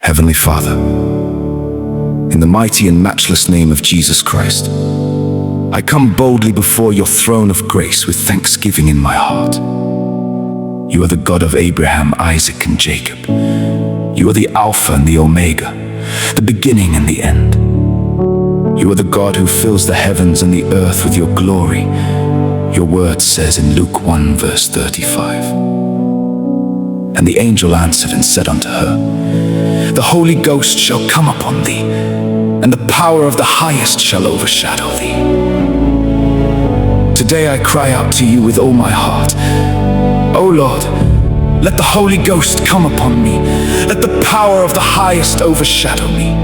Heavenly Father, in the mighty and matchless name of Jesus Christ, I come boldly before your throne of grace with thanksgiving in my heart. You are the God of Abraham, Isaac, and Jacob. You are the Alpha and the Omega, the beginning and the end. You are the God who fills the heavens and the earth with your glory. Your word says in Luke 1 verse 35. And the angel answered and said unto her, The Holy Ghost shall come upon thee, and the power of the highest shall overshadow thee. Today I cry out to you with all my heart. O Lord, let the Holy Ghost come upon me. Let the power of the highest overshadow me.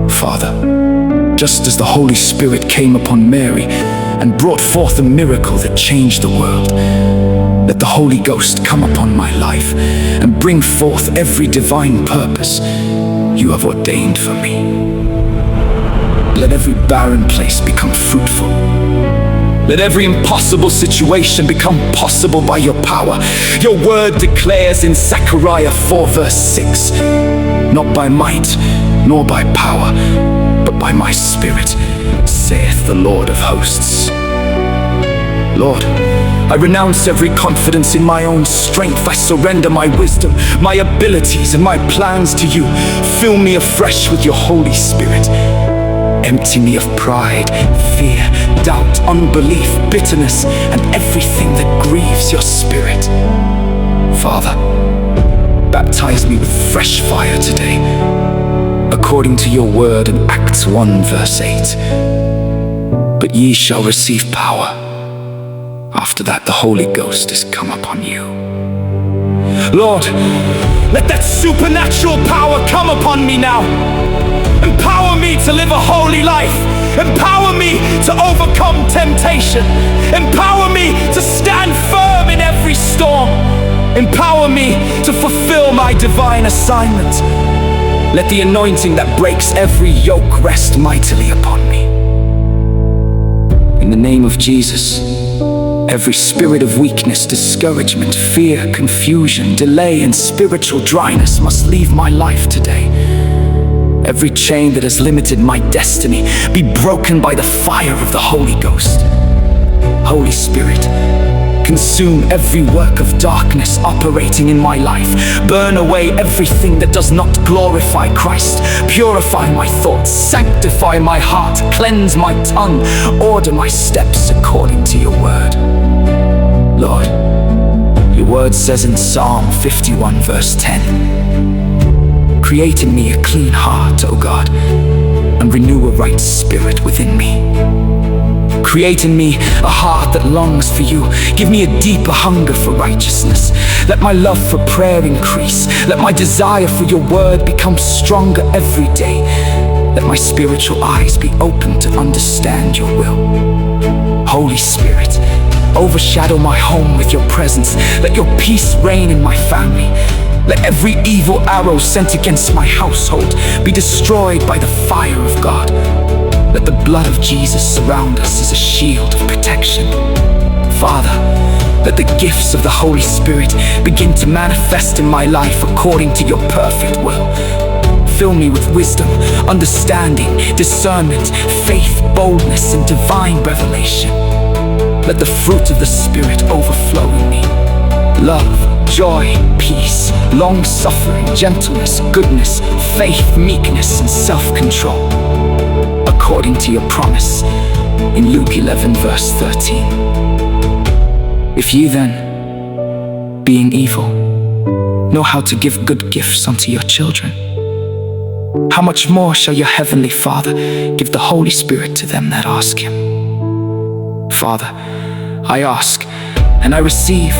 Father, just as the Holy Spirit came upon Mary and brought forth a miracle that changed the world, let the Holy Ghost come upon my life and bring forth every divine purpose you have ordained for me. Let every barren place become fruitful. Let every impossible situation become possible by your power. Your word declares in Zechariah 4 verse 6, Not by might nor by power, but by my Spirit, saith the Lord of hosts. Lord, I renounce every confidence in my own strength. I surrender my wisdom, my abilities, and my plans to you. Fill me afresh with your Holy Spirit. Empty me of pride, fear, doubt, unbelief, bitterness, and everything that grieves your Spirit. Father, baptize me with fresh fire today, according to your word in Acts 1 verse 8. But ye shall receive power. After that, the Holy Ghost is come upon you. Lord, let that supernatural power come upon me now. Empower me to live a holy life. Empower me to overcome temptation. Empower me to stand firm in every storm. Empower me to fulfill my divine assignment. Let the anointing that breaks every yoke rest mightily upon me. In the name of Jesus, every spirit of weakness, discouragement, fear, confusion, delay, and spiritual dryness must leave my life today. Every chain that has limited my destiny be broken by the fire of the Holy Ghost. Holy Spirit, consume every work of darkness operating in my life. Burn away everything that does not glorify Christ. Purify my thoughts, sanctify my heart, cleanse my tongue, order my steps according to your word. Lord, your word says in Psalm 51 verse 10, Create in me a clean heart, O God, and renew a right spirit within me. Create in me a heart that longs for you. Give me a deeper hunger for righteousness. Let my love for prayer increase. Let my desire for your word become stronger every day. Let my spiritual eyes be open to understand your will. Holy Spirit, overshadow my home with your presence. Let your peace reign in my family. Let every evil arrow sent against my household be destroyed by the fire of God. Let the blood of Jesus surround us as a shield of protection. Father, let the gifts of the Holy Spirit begin to manifest in my life according to your perfect will. Fill me with wisdom, understanding, discernment, faith, boldness, and divine revelation. Let the fruit of the Spirit overflow in me. Love, joy, peace, long-suffering, gentleness, goodness, faith, meekness, and self-control, according to your promise in Luke 11 verse 13. If ye then, being evil, know how to give good gifts unto your children, how much more shall your heavenly Father give the Holy Spirit to them that ask him? Father, I ask and I receive.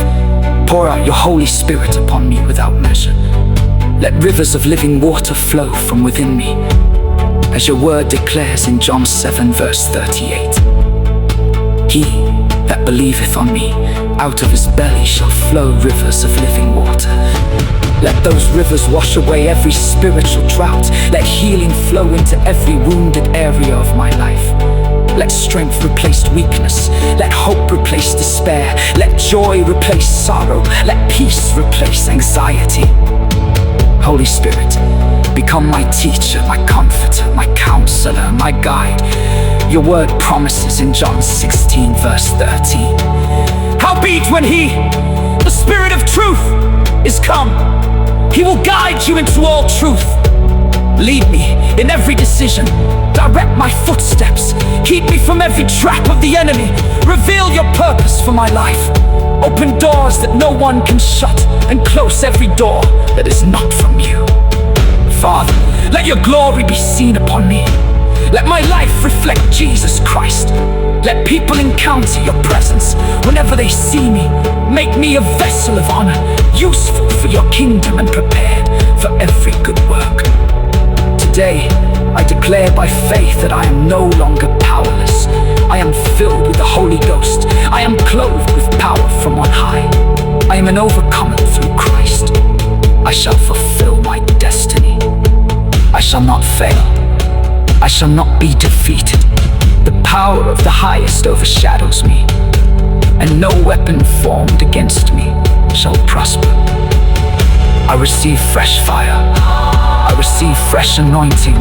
Pour out your Holy Spirit upon me without measure. Let rivers of living water flow from within me, as your word declares in John 7 verse 38. He that believeth on me, out of his belly shall flow rivers of living water. Let those rivers wash away every spiritual drought. Let healing flow into every wounded area of my life. Let strength replace weakness. Let hope replace despair. Let joy replace sorrow. Let peace replace anxiety. Holy Spirit, Become my teacher, my comforter, my counselor, my guide. Your word promises in John 16 verse 13. Howbeit when he, the Spirit of truth, is come, he will guide you into all truth. Lead me in every decision, direct my footsteps, keep me from every trap of the enemy. Reveal your purpose for my life. Open doors that no one can shut, and close every door that is not from you. Father, let your glory be seen upon me. Let my life reflect Jesus Christ. Let people encounter your presence whenever they see me. Make me a vessel of honor, useful for your kingdom and prepared for every good work. Today, I declare by faith that I am no longer powerless. I am filled with the Holy Ghost. I am clothed with power from on high. I am an overcomer through Christ. I shall fulfill my destiny. I shall not fail. I shall not be defeated. The power of the highest overshadows me, and no weapon formed against me shall prosper. I receive fresh fire. I receive fresh anointing.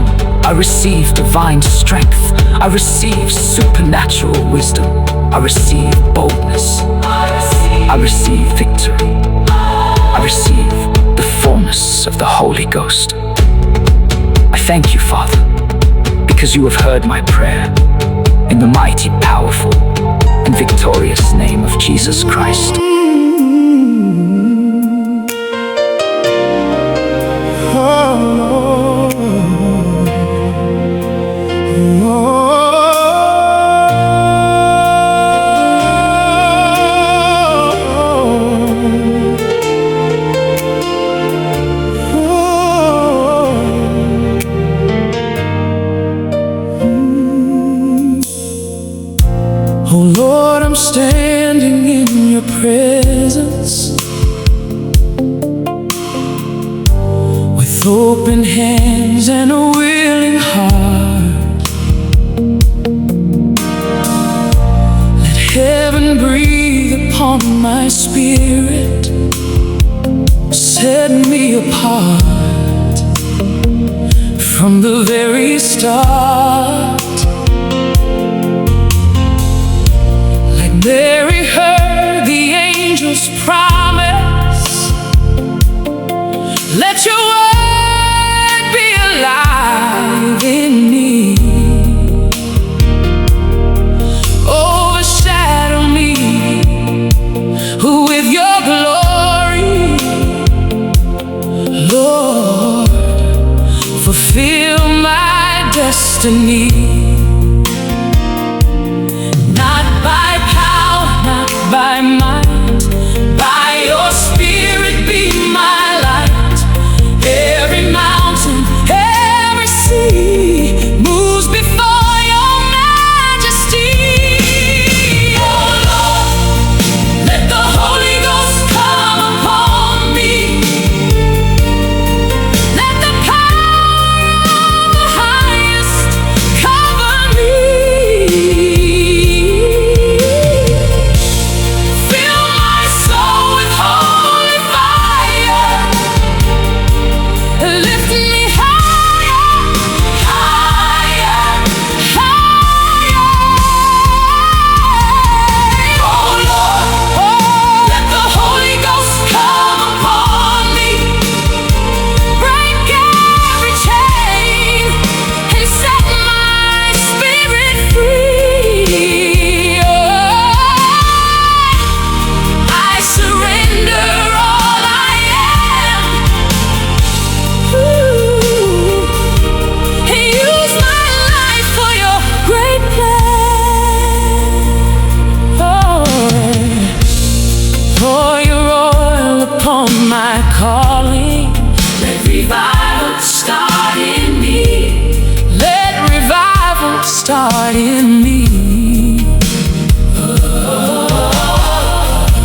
I receive divine strength. I receive supernatural wisdom. I receive boldness. I receive victory. I receive the fullness of the Holy Ghost. I thank you, Father, because you have heard my prayer. In the mighty, powerful, and victorious name of Jesus Christ. Oh Lord, I'm standing in your presence with open hands and a willing heart. Let heaven breathe upon my spirit, set me apart from the very start. Mary heard the angel's promise. Let your word be alive in me. Overshadow me with your glory, Lord. Fulfill my destiny. By might, by your Spirit be my light. Every mountain, every sea moves before your majesty. Oh Lord, let the Holy Ghost come upon me. Let the power of the highest cover me. My calling, let revival start in me. Let revival start in me.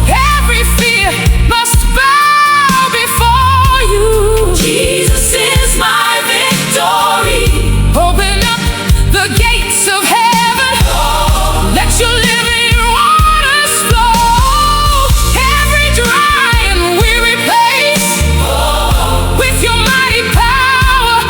Every fear must bow before you. Jesus is my victory. Open up the gates of heaven. Let your living waters flow. Every dry and weary place, with your mighty power,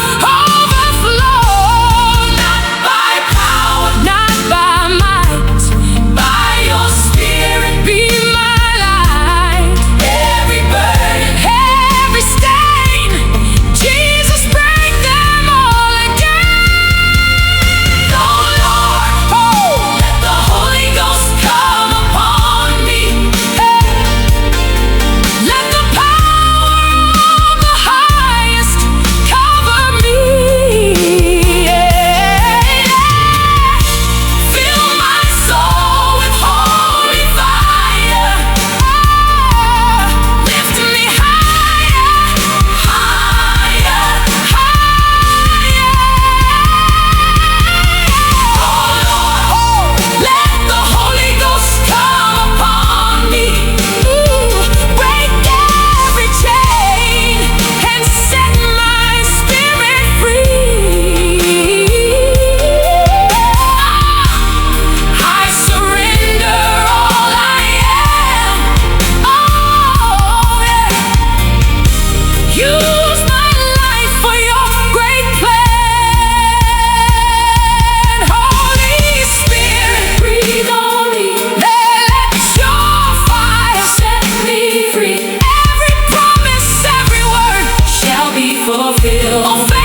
feel.